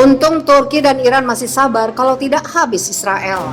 Untung Turki dan Iran masih sabar, kalau tidak habis Israel.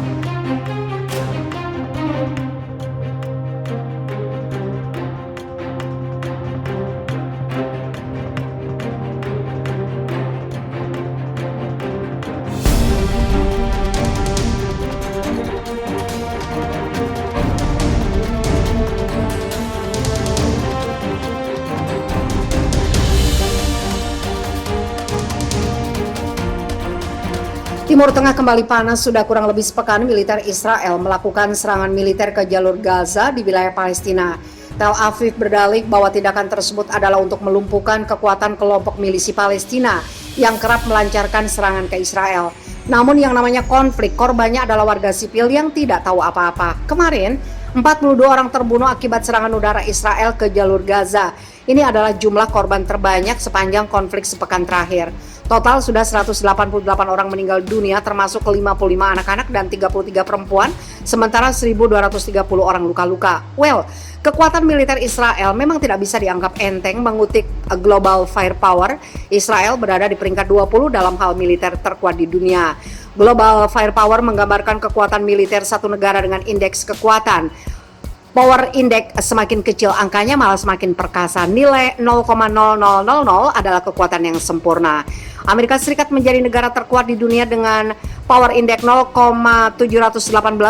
Timur Tengah kembali panas. Sudah kurang lebih sepekan militer Israel melakukan serangan militer ke jalur Gaza di wilayah Palestina. Tel Aviv berdalih bahwa tindakan tersebut adalah untuk melumpuhkan kekuatan kelompok milisi Palestina yang kerap melancarkan serangan ke Israel. Namun yang namanya konflik, korbannya adalah warga sipil yang tidak tahu apa-apa. Kemarin, 42 orang terbunuh akibat serangan udara Israel ke jalur Gaza. Ini adalah jumlah korban terbanyak sepanjang konflik sepekan terakhir. Total sudah 188 orang meninggal dunia, termasuk 55 anak-anak dan 33 perempuan, sementara 1.230 orang luka-luka. Kekuatan militer Israel memang tidak bisa dianggap enteng. Mengutip Global Firepower, Israel berada di peringkat 20 dalam hal militer terkuat di dunia. Global Firepower menggambarkan kekuatan militer satu negara dengan indeks kekuatan. Power Index semakin kecil angkanya malah semakin perkasa. Nilai 0,0000 adalah kekuatan yang sempurna. Amerika Serikat menjadi negara terkuat di dunia dengan Power Index 0,718,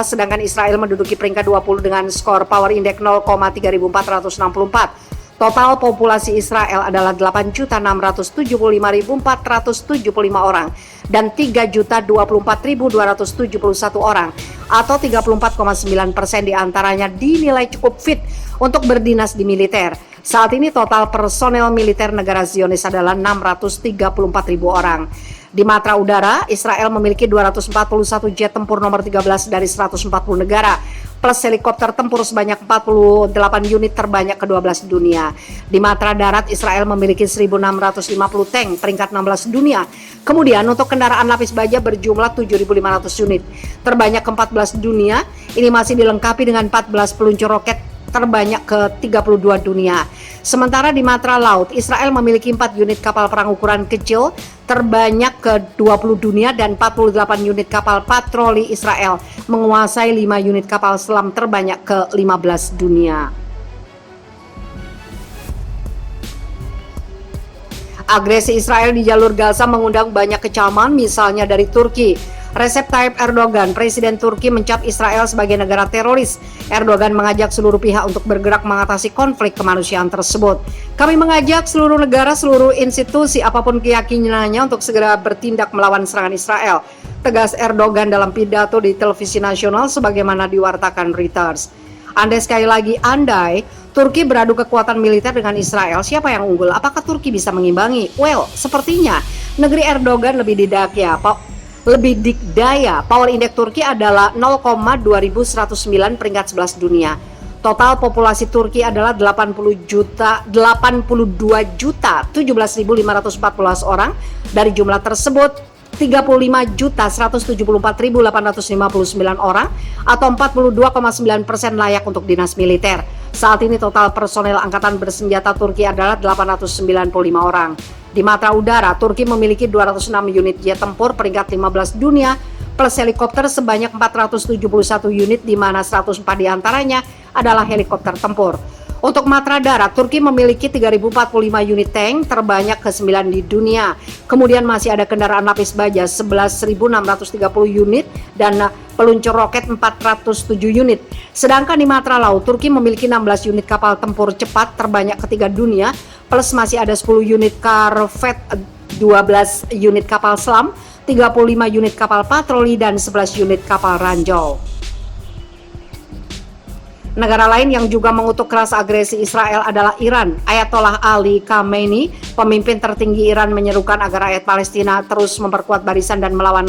sedangkan Israel menduduki peringkat 20 dengan skor Power Index 0,3464. Total populasi Israel adalah 8.675.475 orang dan 3.024.271 orang, atau 34,9% diantaranya dinilai cukup fit untuk berdinas di militer. Saat ini total personel militer negara Zionis adalah 634.000 orang. Di matra udara, Israel memiliki 241 jet tempur nomor 13 dari 140 negara, plus helikopter tempur sebanyak 48 unit terbanyak ke-12 dunia. Di matra darat, Israel memiliki 1.650 tank, peringkat 16 dunia. Kemudian untuk kendaraan lapis baja berjumlah 7.500 unit, terbanyak ke-14 dunia. Ini masih dilengkapi dengan 14 peluncur roket terbanyak ke-32 dunia. Sementara di matra laut, Israel memiliki 4 unit kapal perang ukuran kecil terbanyak ke-20 dunia dan 48 unit kapal patroli. Israel menguasai 5 unit kapal selam terbanyak ke-15 dunia. Agresi Israel di jalur Gaza mengundang banyak kecaman, misalnya dari Turki. Recep Tayyip Erdogan, Presiden Turki, mencap Israel sebagai negara teroris. Erdogan mengajak seluruh pihak untuk bergerak mengatasi konflik kemanusiaan tersebut. Kami mengajak seluruh negara, seluruh institusi, apapun keyakinannya, untuk segera bertindak melawan serangan Israel, tegas Erdogan dalam pidato di televisi nasional sebagaimana diwartakan Reuters. Andai Turki beradu kekuatan militer dengan Israel, siapa yang unggul? Apakah Turki bisa mengimbangi? Sepertinya negeri Erdogan lebih dikdaya. Power Index Turki adalah 0,2109, peringkat 11 dunia. Total populasi Turki adalah 82.017.514 orang. Dari jumlah tersebut, 35.174.859 orang atau 42,9% layak untuk dinas militer. Saat ini total personel angkatan bersenjata Turki adalah 895 orang. Di matra udara, Turki memiliki 206 unit jet tempur, peringkat 15 dunia, plus helikopter sebanyak 471 unit, di mana 104 diantaranya adalah helikopter tempur. Untuk matra darat, Turki memiliki 3.045 unit tank, terbanyak ke-9 di dunia. Kemudian masih ada kendaraan lapis baja 11.630 unit dan peluncur roket 407 unit. Sedangkan di matra laut, Turki memiliki 16 unit kapal tempur cepat, terbanyak ketiga dunia, plus masih ada 10 unit korvet, 12 unit kapal selam, 35 unit kapal patroli, dan 11 unit kapal ranjau. Negara lain yang juga mengutuk keras agresi Israel adalah Iran. Ayatollah Ali Khamenei, pemimpin tertinggi Iran, menyerukan agar rakyat Palestina terus memperkuat barisan dan melawan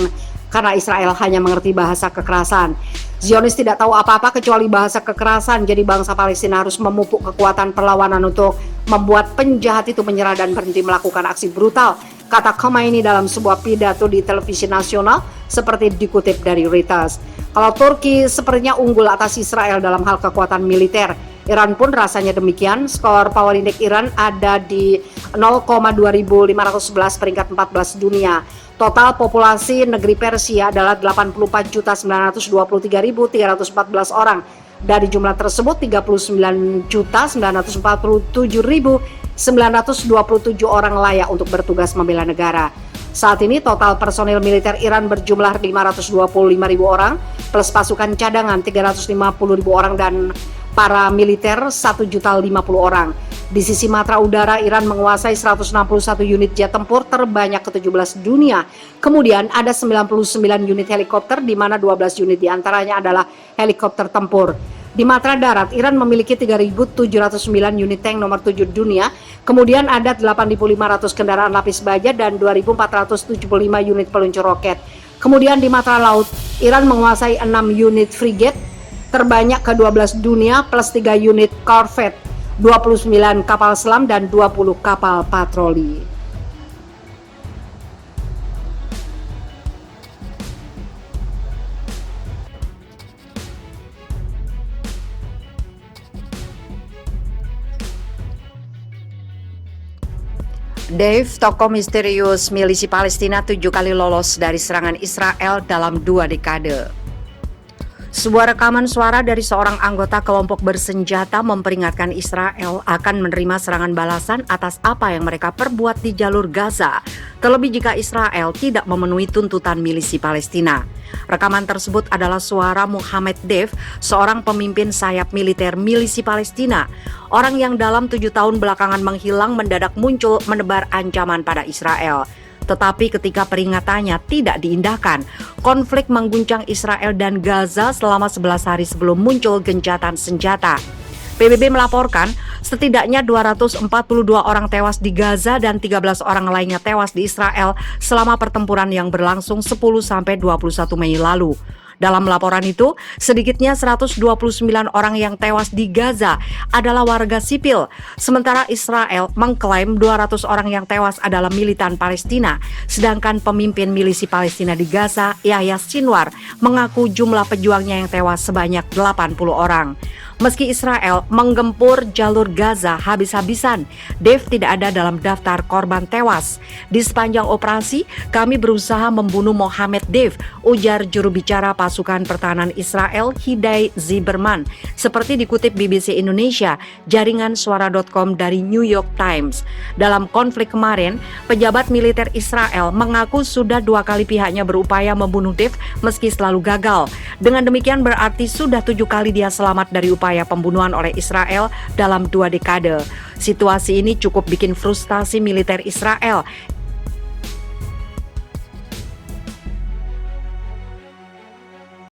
karena Israel hanya mengerti bahasa kekerasan. Zionis tidak tahu apa-apa kecuali bahasa kekerasan, jadi bangsa Palestina harus memupuk kekuatan perlawanan untuk membuat penjahat itu menyerah dan berhenti melakukan aksi brutal, kata Khamenei dalam sebuah pidato di televisi nasional seperti dikutip dari Reuters. Kalau Turki sepertinya unggul atas Israel dalam hal kekuatan militer, Iran pun rasanya demikian. Skor Power Index Iran ada di 0,2511, peringkat 14 dunia. Total populasi negeri Persia adalah 84.923.314 orang. Dari jumlah tersebut, 39.947.927 orang layak untuk bertugas membela negara. Saat ini total personil militer Iran berjumlah 525.000 orang, plus pasukan cadangan 350.000 orang dan para militer 1.050.000 orang. Di sisi matra udara, Iran menguasai 161 unit jet tempur terbanyak ke-17 dunia. Kemudian ada 99 unit helikopter, di mana 12 unit diantaranya adalah helikopter tempur. Di matra darat, Iran memiliki 3.709 unit tank nomor 7 dunia, kemudian ada 8.500 kendaraan lapis baja dan 2.475 unit peluncur roket. Kemudian di matra laut, Iran menguasai 6 unit frigate terbanyak ke-12 dunia plus 3 unit korvet, 29 kapal selam dan 20 kapal patroli. Dave, tokoh misterius milisi Palestina 7 kali lolos dari serangan Israel dalam 2 dekade. Sebuah rekaman suara dari seorang anggota kelompok bersenjata memperingatkan Israel akan menerima serangan balasan atas apa yang mereka perbuat di jalur Gaza, terlebih jika Israel tidak memenuhi tuntutan milisi Palestina. Rekaman tersebut adalah suara Muhammad Deif, seorang pemimpin sayap militer milisi Palestina. Orang yang dalam 7 tahun belakangan menghilang mendadak muncul menebar ancaman pada Israel. Tetapi ketika peringatannya tidak diindahkan, konflik mengguncang Israel dan Gaza selama 11 hari sebelum muncul gencatan senjata. PBB melaporkan setidaknya 242 orang tewas di Gaza dan 13 orang lainnya tewas di Israel selama pertempuran yang berlangsung 10-21 Mei lalu. Dalam laporan itu, sedikitnya 129 orang yang tewas di Gaza adalah warga sipil, sementara Israel mengklaim 200 orang yang tewas adalah militan Palestina, sedangkan pemimpin milisi Palestina di Gaza, Yahya Sinwar, mengaku jumlah pejuangnya yang tewas sebanyak 80 orang. Meski Israel menggempur jalur Gaza habis-habisan, Dev tidak ada dalam daftar korban tewas. Di sepanjang operasi, kami berusaha membunuh Mohammed Dev, ujar juru bicara pasukan pertahanan Israel Hidai Ziberman, seperti dikutip BBC Indonesia, jaringan suara.com dari New York Times. Dalam konflik kemarin, pejabat militer Israel mengaku sudah 2 kali pihaknya berupaya membunuh Dev meski selalu gagal. Dengan demikian berarti sudah 7 kali dia selamat dari upaya pembunuhan oleh Israel dalam 2 dekade. Situasi ini cukup bikin frustasi militer Israel